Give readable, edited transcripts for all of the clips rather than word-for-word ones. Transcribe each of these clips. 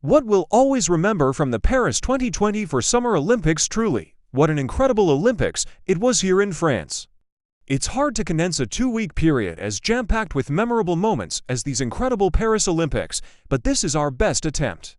What we'll always remember from the Paris 2020 Summer Olympics truly, what an incredible Olympics it was here in France. It's hard to condense a 2-week period as jam-packed with memorable moments as these incredible Paris Olympics, but this is our best attempt.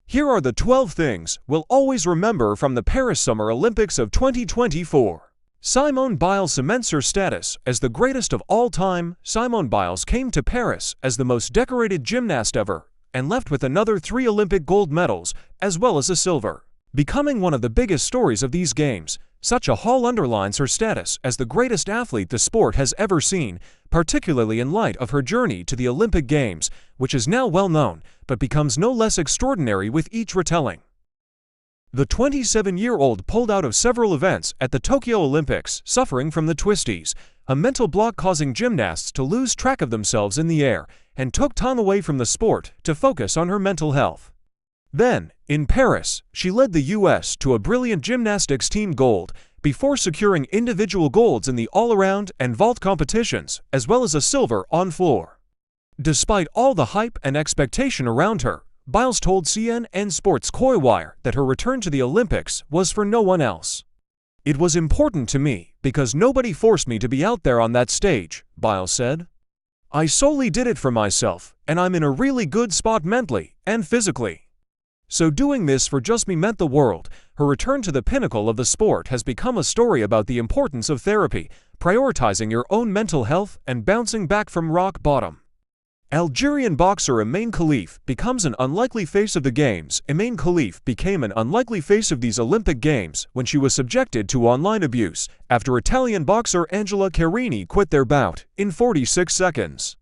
Here are the 12 things we'll always remember from the Paris Summer Olympics of 2024. Simone Biles cements her status as the greatest of all time. Simone Biles came to Paris as the most decorated gymnast ever and left with another 3 Olympic gold medals as well as a silver. Becoming one of the biggest stories of these games, such a haul underlines her status as the greatest athlete the sport has ever seen, particularly in light of her journey to the Olympic Games, which is now well known, but becomes no less extraordinary with each retelling. The 27-year-old pulled out of several events at the Tokyo Olympics, suffering from the twisties, a mental block causing gymnasts to lose track of themselves in the air, and took time away from the sport to focus on her mental health. Then, in Paris, she led the U.S. to a brilliant gymnastics team gold, before securing individual golds in the all-around and vault competitions, as well as a silver on floor. Despite all the hype and expectation around her, Biles told CNN Sports Coywire that her return to the Olympics was for no one else. "It was important to me because nobody forced me to be out there on that stage," Biles said. "I solely did it for myself, and I'm in a really good spot mentally and physically. So doing this for just me meant the world." Her return to the pinnacle of the sport has become a story about the importance of therapy, prioritizing your own mental health, and bouncing back from rock bottom. Algerian boxer Imane Khelif becomes an unlikely face of the Games. Imane Khelif became an unlikely face of these Olympic Games when she was subjected to online abuse after Italian boxer Angela Carini quit their bout in 46 seconds.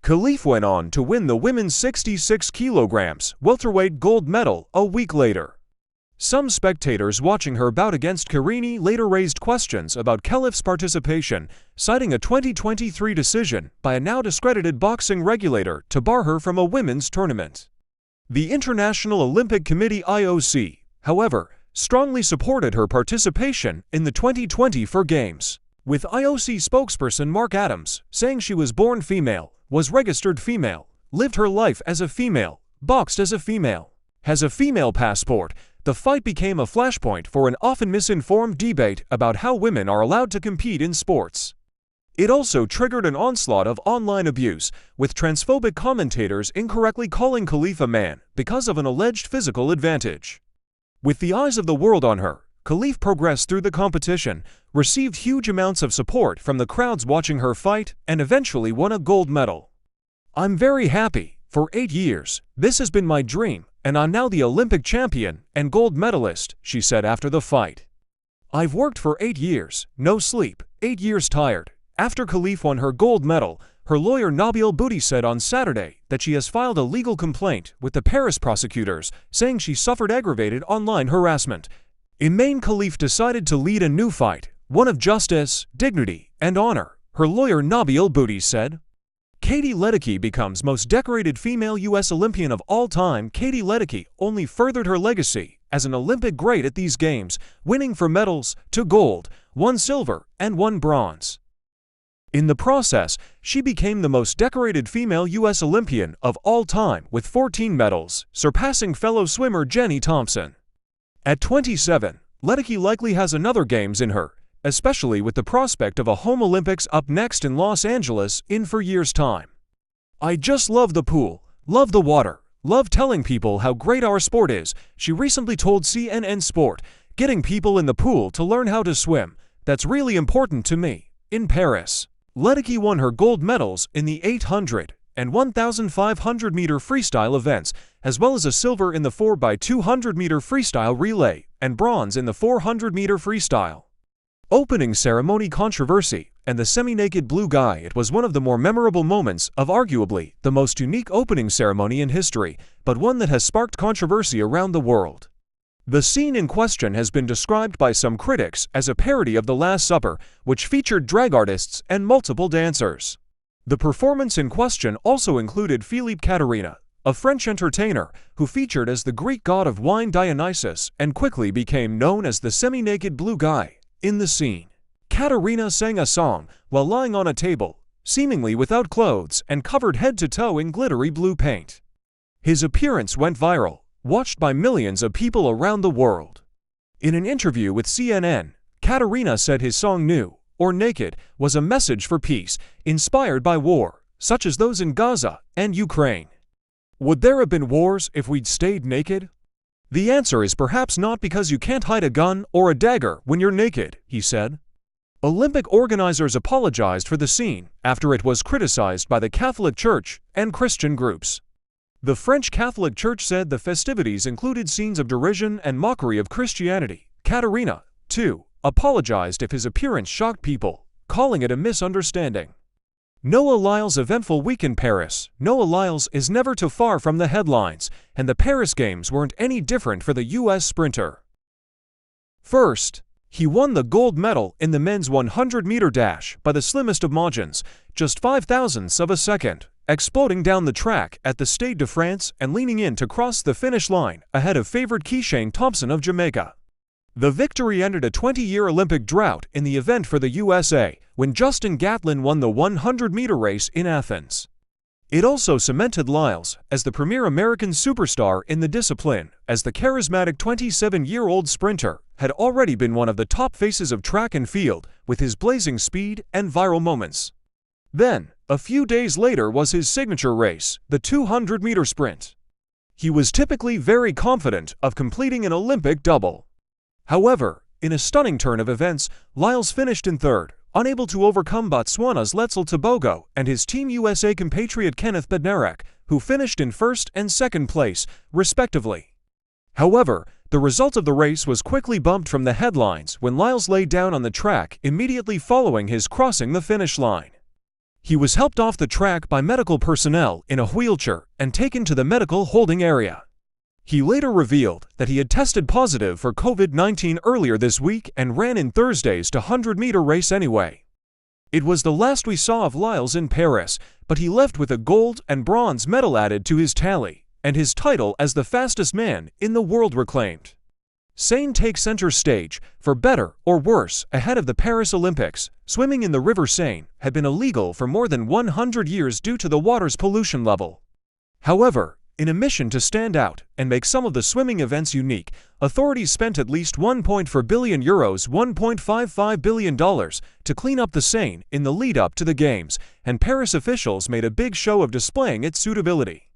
Khelif went on to win the women's 66 kilograms welterweight gold medal a week later. Some spectators watching her bout against Carini later raised questions about Khelif's participation, citing a 2023 decision by a now discredited boxing regulator to bar her from a women's tournament. The International Olympic Committee (IOC), however, strongly supported her participation in the 2024 Games, with IOC spokesperson Mark Adams saying she was born female, was registered female, lived her life as a female, boxed as a female, has a female passport. The fight became a flashpoint for an often misinformed debate about how women are allowed to compete in sports. It also triggered an onslaught of online abuse, with transphobic commentators incorrectly calling Khelif a man because of an alleged physical advantage. With the eyes of the world on her, Khelif progressed through the competition, received huge amounts of support from the crowds watching her fight, and eventually won a gold medal. "I'm very happy. For 8 years, this has been my dream, and I'm now the Olympic champion and gold medalist," she said after the fight. "I've worked for 8 years, no sleep, 8 years tired." After Khelif won her gold medal, her lawyer Nabil Bouti said on Saturday that she has filed a legal complaint with the Paris prosecutors, saying she suffered aggravated online harassment. Imane Khelif decided to lead a new fight, one of justice, dignity, and honor, her lawyer Nabil Bouti said. Katie Ledecky becomes most decorated female U.S. Olympian of all time. Katie Ledecky only furthered her legacy as an Olympic great at these Games, winning 4 medals, 2 gold, 1 silver, and 1 bronze. In the process, she became the most decorated female U.S. Olympian of all time with 14 medals, surpassing fellow swimmer Jenny Thompson. At 27, Ledecky likely has another Games in her, especially with the prospect of a home Olympics up next in Los Angeles in 4 years' time. "I just love the pool, love the water, love telling people how great our sport is," she recently told CNN Sport, "getting people in the pool to learn how to swim, that's really important to me." In Paris, Ledecky won her gold medals in the 800 and 1,500-meter freestyle events, as well as a silver in the 4x200-meter freestyle relay and bronze in the 400-meter freestyle. Opening ceremony controversy and the semi-naked blue guy. It was one of the more memorable moments of arguably the most unique opening ceremony in history, but one that has sparked controversy around the world. The scene in question has been described by some critics as a parody of The Last Supper, which featured drag artists and multiple dancers. The performance in question also included Philippe Caterina, a French entertainer who featured as the Greek god of wine Dionysus and quickly became known as the semi-naked blue guy. In the scene, Caterina sang a song while lying on a table, seemingly without clothes and covered head to toe in glittery blue paint. His appearance went viral, watched by millions of people around the world. In an interview with CNN, Katarina said his song New, or Naked, was a message for peace, inspired by war, such as those in Gaza and Ukraine. Would there have been wars if we'd stayed naked? The answer is perhaps not, because you can't hide a gun or a dagger when you're naked, he said. Olympic organizers apologized for the scene after it was criticized by the Catholic Church and Christian groups. The French Catholic Church said the festivities included scenes of derision and mockery of Christianity. Katarina, too, apologized if his appearance shocked people, calling it a misunderstanding. Noah Lyles' eventful week in Paris. Noah Lyles is never too far from the headlines, and the Paris Games weren't any different for the U.S. sprinter. First, he won the gold medal in the men's 100-meter dash by the slimmest of margins, just 0.005 of a second, exploding down the track at the Stade de France and leaning in to cross the finish line ahead of favorite Keishane Thompson of Jamaica. The victory ended a 20-year Olympic drought in the event for the USA when Justin Gatlin won the 100-meter race in Athens. It also cemented Lyles as the premier American superstar in the discipline, as the charismatic 27-year-old sprinter had already been one of the top faces of track and field with his blazing speed and viral moments. Then, a few days later, was his signature race, the 200-meter sprint. He was typically very confident of completing an Olympic double. However, in a stunning turn of events, Lyles finished in third, unable to overcome Botswana's Letzel Tebogo and his Team USA compatriot Kenneth Bednarek, who finished in first and second place, respectively. However, the result of the race was quickly bumped from the headlines when Lyles lay down on the track immediately following his crossing the finish line. He was helped off the track by medical personnel in a wheelchair and taken to the medical holding area. He later revealed that he had tested positive for COVID-19 earlier this week and ran in Thursday's 100-meter race anyway. It was the last we saw of Lyles in Paris, but he left with a gold and bronze medal added to his tally, and his title as the fastest man in the world reclaimed. Seine takes center stage. For better or worse, ahead of the Paris Olympics, swimming in the River Seine had been illegal for more than 100 years due to the water's pollution level. However, in a mission to stand out and make some of the swimming events unique, authorities spent at least €1.4 billion $1.55 billion to clean up the Seine in the lead-up to the Games, and Paris officials made a big show of displaying its suitability.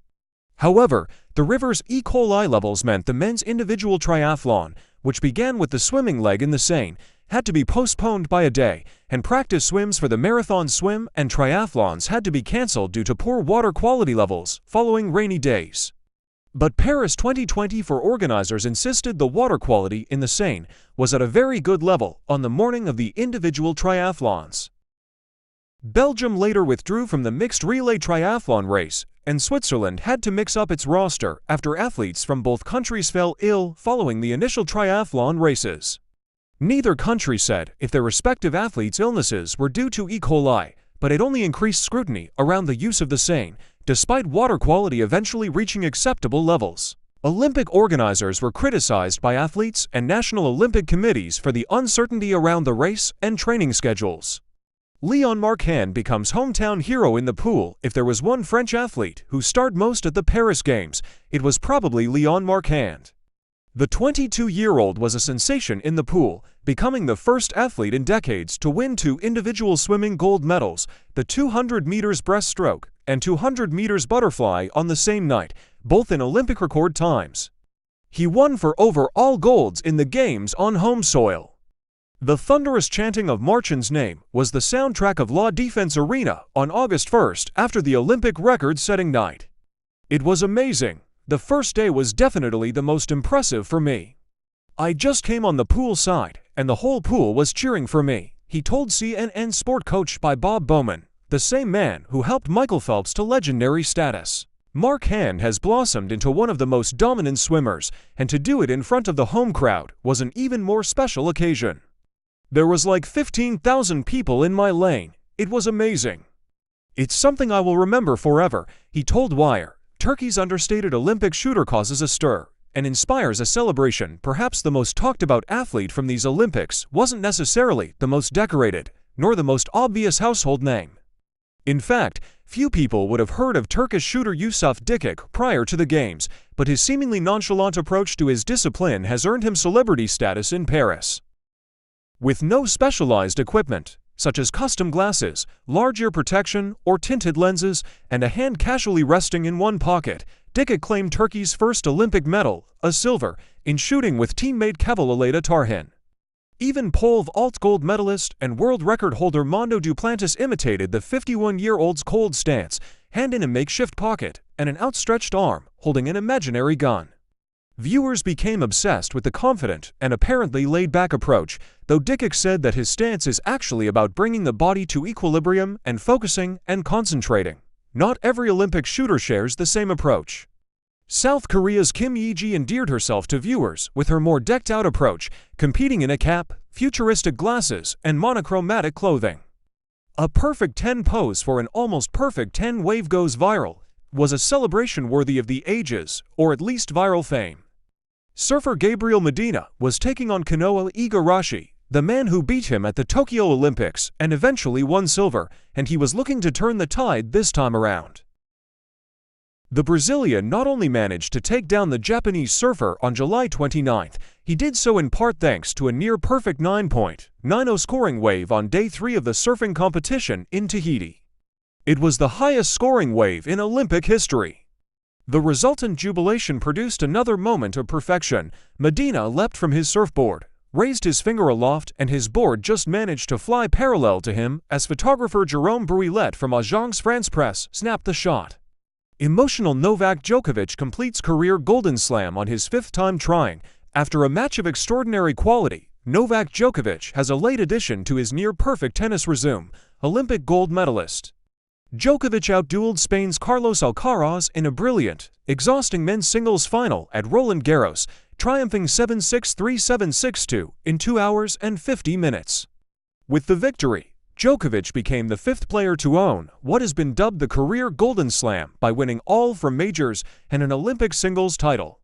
However, the river's E. coli levels meant the men's individual triathlon, which began with the swimming leg in the Seine, had to be postponed by a day, and practice swims for the marathon swim and triathlons had to be cancelled due to poor water quality levels following rainy days. But Paris 2020 for organizers insisted the water quality in the Seine was at a very good level on the morning of the individual triathlons. Belgium later withdrew from the mixed relay triathlon race, and Switzerland had to mix up its roster after athletes from both countries fell ill following the initial triathlon races. Neither country said if their respective athletes' illnesses were due to E. coli, but it only increased scrutiny around the use of the Seine, despite water quality eventually reaching acceptable levels. Olympic organizers were criticized by athletes and national Olympic committees for the uncertainty around the race and training schedules. Leon Marchand becomes hometown hero in the pool. If there was one French athlete who starred most at the Paris Games, it was probably Leon Marchand. The 22-year-old was a sensation in the pool, becoming the first athlete in decades to win 2 individual swimming gold medals, the 200 meters breaststroke and 200 meters butterfly on the same night, both in Olympic record times. He won for overall golds in the Games on home soil. The thunderous chanting of Marchand's name was the soundtrack of La Défense Arena on August 1st after the Olympic record-setting night. It was amazing. The first day was definitely the most impressive for me. I just came on the pool side, and the whole pool was cheering for me, he told CNN Sport, coached by Bob Bowman, the same man who helped Michael Phelps to legendary status. Marchand has blossomed into one of the most dominant swimmers, and to do it in front of the home crowd was an even more special occasion. There was like 15,000 people in my lane. It was amazing. It's something I will remember forever, he told Wire. Turkey's understated Olympic shooter causes a stir and inspires a celebration. Perhaps the most talked about athlete from these Olympics wasn't necessarily the most decorated, nor the most obvious household name. In fact, Few people would have heard of Turkish shooter Yusuf Dikik prior to the Games, but his seemingly nonchalant approach to his discipline has earned him celebrity status in Paris. With no specialized equipment, such as custom glasses, large ear protection, or tinted lenses, and a hand casually resting in one pocket, Dikik claimed Turkey's first Olympic medal, a silver, in shooting with teammate Kevalaleda Tarhan. Even pole vault gold medalist and world record holder Mondo Duplantis imitated the 51-year-old's cold stance, hand in a makeshift pocket and an outstretched arm holding an imaginary gun. Viewers became obsessed with the confident and apparently laid-back approach, though Dikik said that his stance is actually about bringing the body to equilibrium and focusing and concentrating. Not every Olympic shooter shares the same approach. South Korea's Kim Ye-ji endeared herself to viewers with her more decked-out approach, competing in a cap, futuristic glasses, and monochromatic clothing. A perfect 10 pose for an almost perfect 10 wave goes viral, was a celebration worthy of the ages, or at least viral fame. Surfer Gabriel Medina was taking on Kanoa Igarashi, the man who beat him at the Tokyo Olympics and eventually won silver, and he was looking to turn the tide this time around. The Brazilian not only managed to take down the Japanese surfer on July 29th, he did so in part thanks to a near-perfect 9.90 scoring wave on Day 3 of the surfing competition in Tahiti. It was the highest scoring wave in Olympic history. The resultant jubilation produced another moment of perfection. Medina leapt from his surfboard, raised his finger aloft, and his board just managed to fly parallel to him as photographer Jerome Bruillet from Agence France Presse snapped the shot. Emotional Novak Djokovic completes career Golden Slam on his 5th time trying. After a match of extraordinary quality, Novak Djokovic has a late addition to his near-perfect tennis resume, Olympic gold medalist. Djokovic outdueled Spain's Carlos Alcaraz in a brilliant, exhausting men's singles final at Roland Garros, triumphing 7-6, 3-7, 6-2 in 2 hours and 50 minutes. With the victory, Djokovic became the 5th player to own what has been dubbed the career Golden Slam by winning all from majors and an Olympic singles title.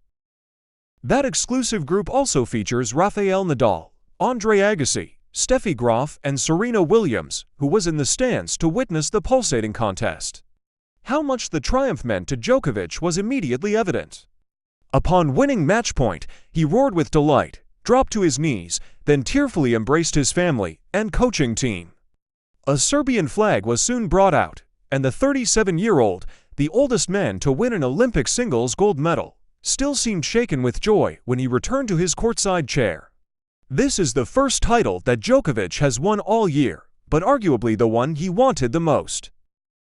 That exclusive group also features Rafael Nadal, Andre Agassi, Steffi Graf, and Serena Williams, who was in the stands to witness the pulsating contest. How much the triumph meant to Djokovic was immediately evident. Upon winning match point, he roared with delight, dropped to his knees, then tearfully embraced his family and coaching team. A Serbian flag was soon brought out, and the 37-year-old, the oldest man to win an Olympic singles gold medal, still seemed shaken with joy when he returned to his courtside chair. This is the first title that Djokovic has won all year, but arguably the one he wanted the most.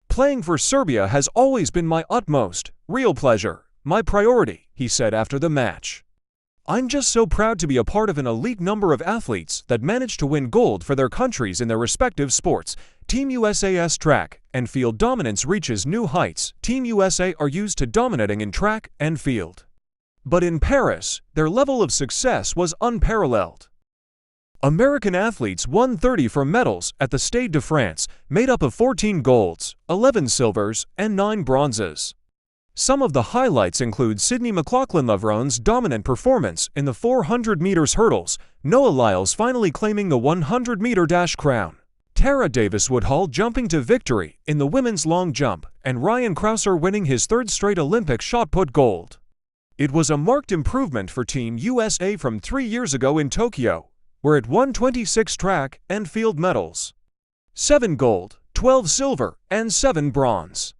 Playing for Serbia has always been my utmost, real pleasure, my priority, he said after the match. I'm just so proud to be a part of an elite number of athletes that managed to win gold for their countries in their respective sports. Team USA's track and field dominance reaches new heights. Team USA are used to dominating in track and field. But in Paris, their level of success was unparalleled. American athletes won 34 medals at the Stade de France, made up of 14 golds, 11 silvers, and 9 bronzes. Some of the highlights include Sydney McLaughlin-Lavron's dominant performance in the 400 meters hurdles, Noah Lyles finally claiming the 100-meter dash crown, Tara Davis-Woodhull jumping to victory in the women's long jump, and Ryan Crouser winning his 3rd straight Olympic shot put gold. It was a marked improvement for Team USA from 3 years ago in Tokyo, where it won 26 track and field medals. 7 gold, 12 silver, and 7 bronze.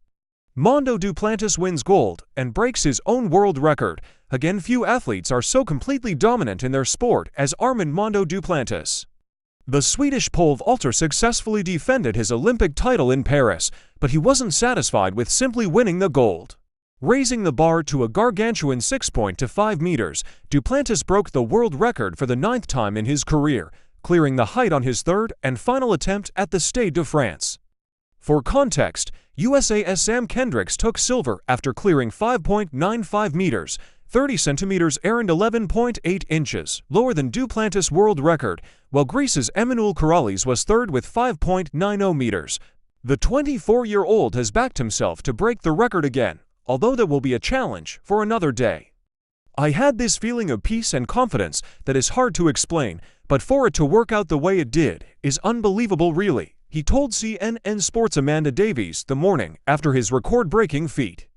Mondo Duplantis wins gold and breaks his own world record. Again, few athletes are so completely dominant in their sport as Armand Mondo Duplantis. The Swedish pole vaulter successfully defended his Olympic title in Paris, but he wasn't satisfied with simply winning the gold. Raising the bar to a gargantuan 6.25 meters, Duplantis broke the world record for the 9th time in his career, clearing the height on his 3rd and final attempt at the Stade de France. For context, USA's Sam Kendricks took silver after clearing 5.95 meters, 30 centimeters and 11.8 inches, lower than Duplantis' world record, while Greece's Emanuel Karalis was 3rd with 5.90 meters. The 24-year-old has backed himself to break the record again, although that will be a challenge for another day. I had this feeling of peace and confidence that is hard to explain, but for it to work out the way it did is unbelievable really, he told CNN Sports' Amanda Davies the morning after his record-breaking feat.